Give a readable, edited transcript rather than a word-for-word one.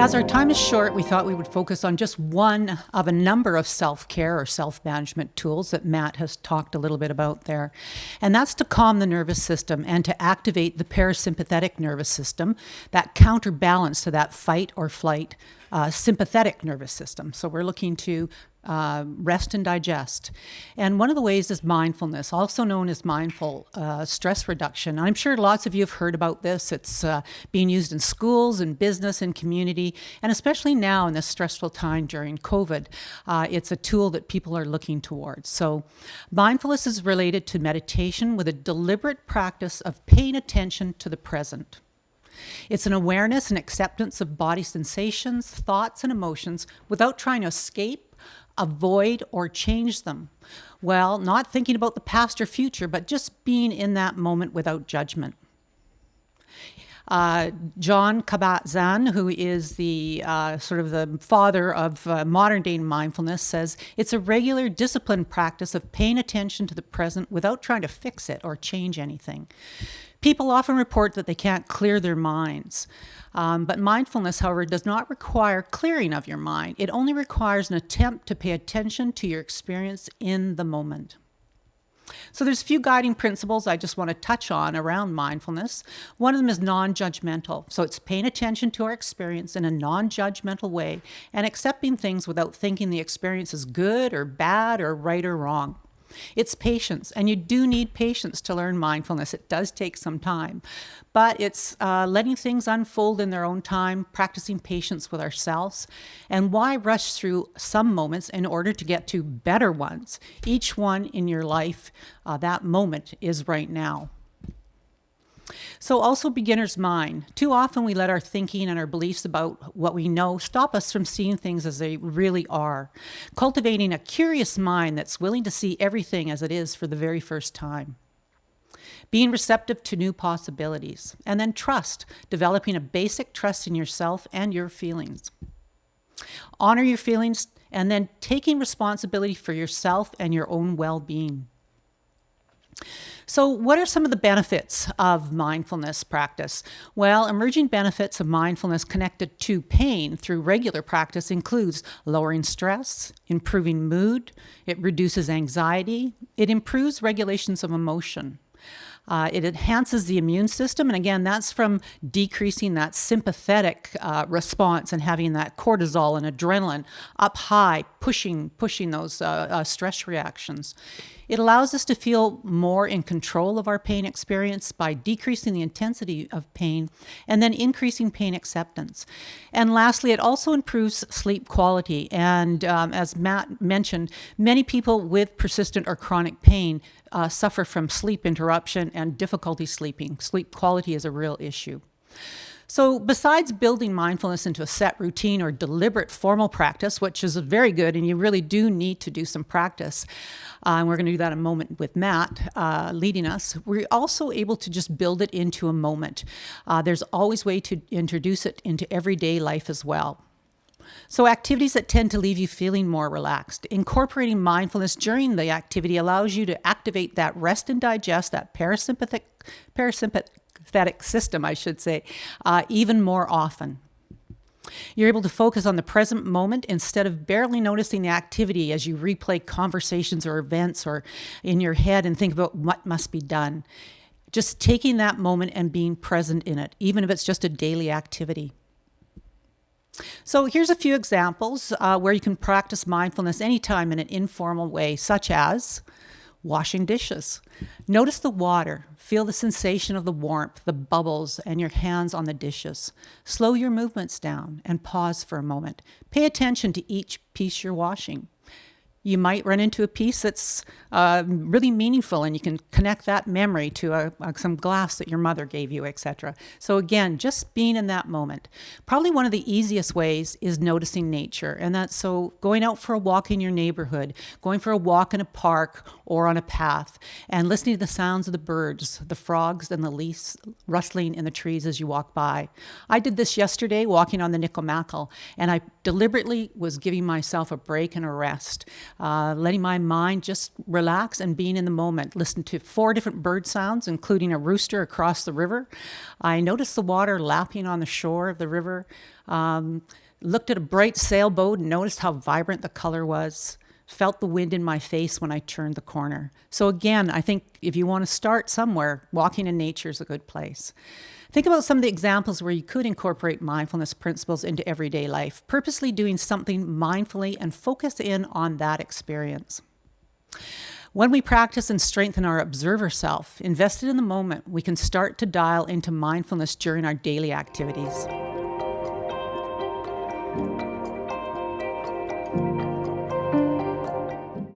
As our time is short, we thought we would focus on just one of a number of self-care or self-management tools that Matt has talked a little bit about there. And that's to calm the nervous system and to activate the parasympathetic nervous system, that counterbalance to that fight or flight sympathetic nervous system. So we're looking to rest and digest. And one of the ways is mindfulness, also known as mindful stress reduction. I'm sure lots of you have heard about this. It's being used in schools and business and community, and especially now in this stressful time during COVID, it's a tool that people are looking towards. So mindfulness is related to meditation with a deliberate practice of paying attention to the present. It's an awareness and acceptance of body sensations, thoughts, and emotions without trying to escape, avoid, or change them. Well, not thinking about the past or future, but just being in that moment without judgment. John Kabat-Zinn, who is the sort of the father of modern-day mindfulness, says it's a regular disciplined practice of paying attention to the present without trying to fix it or change anything. People often report that they can't clear their minds. But mindfulness, however, does not require clearing of your mind. It only requires an attempt to pay attention to your experience in the moment. So there's a few guiding principles I just want to touch on around mindfulness. One of them is non-judgmental. So it's paying attention to our experience in a non-judgmental way and accepting things without thinking the experience is good or bad or right or wrong. It's patience, and you do need patience to learn mindfulness. It does take some time, but it's letting things unfold in their own time, practicing patience with ourselves, and why rush through some moments in order to get to better ones? Each one in your life, that moment is right now. So also beginner's mind. Too often we let our thinking and our beliefs about what we know stop us from seeing things as they really are. Cultivating a curious mind that's willing to see everything as it is for the very first time. Being receptive to new possibilities. And then trust, developing a basic trust in yourself and your feelings. Honor your feelings and then taking responsibility for yourself and your own well-being. So what are some of the benefits of mindfulness practice? Well, emerging benefits of mindfulness connected to pain through regular practice includes lowering stress, improving mood, it reduces anxiety, it improves regulations of emotion. It enhances the immune system, and again, that's from decreasing that sympathetic response and having that cortisol and adrenaline up high, pushing those stress reactions. It allows us to feel more in control of our pain experience by decreasing the intensity of pain and then increasing pain acceptance. And lastly, it also improves sleep quality. And as Matt mentioned, many people with persistent or chronic pain suffer from sleep interruption and difficulty sleeping. Sleep quality is a real issue. So besides building mindfulness into a set routine or deliberate formal practice, which is very good, and you really do need to do some practice, and we're going to do that in a moment with Matt leading us, we're also able to just build it into a moment. There's always a way to introduce it into everyday life as well. So activities that tend to leave you feeling more relaxed. Incorporating mindfulness during the activity allows you to activate that rest and digest, that parasympathetic system, I should say, even more often. You're able to focus on the present moment instead of barely noticing the activity as you replay conversations or events or in your head and think about what must be done. Just taking that moment and being present in it, even if it's just a daily activity. So here's a few examples where you can practice mindfulness anytime in an informal way, such as washing dishes. Notice the water. Feel the sensation of the warmth, the bubbles, and your hands on the dishes. Slow your movements down and pause for a moment. Pay attention to each piece you're washing. You might run into a piece that's really meaningful, and you can connect that memory to some glass that your mother gave you, etc. So again, just being in that moment. Probably one of the easiest ways is noticing nature, and that's so going out for a walk in your neighborhood, going for a walk in a park or on a path, and listening to the sounds of the birds, the frogs, and the leaves rustling in the trees as you walk by. I did this yesterday walking on the Nickel-Mackle, and I deliberately was giving myself a break and a rest. letting my mind just relax and being in the moment. Listened to 4 different bird sounds, including a rooster across the river. I noticed the water lapping on the shore of the river. Looked at a bright sailboat and noticed how vibrant the color was. Felt the wind in my face when I turned the corner. So again, I think if you want to start somewhere, walking in nature is a good place. Think about some of the examples where you could incorporate mindfulness principles into everyday life, purposely doing something mindfully and focus in on that experience. When we practice and strengthen our observer self, invested in the moment, we can start to dial into mindfulness during our daily activities.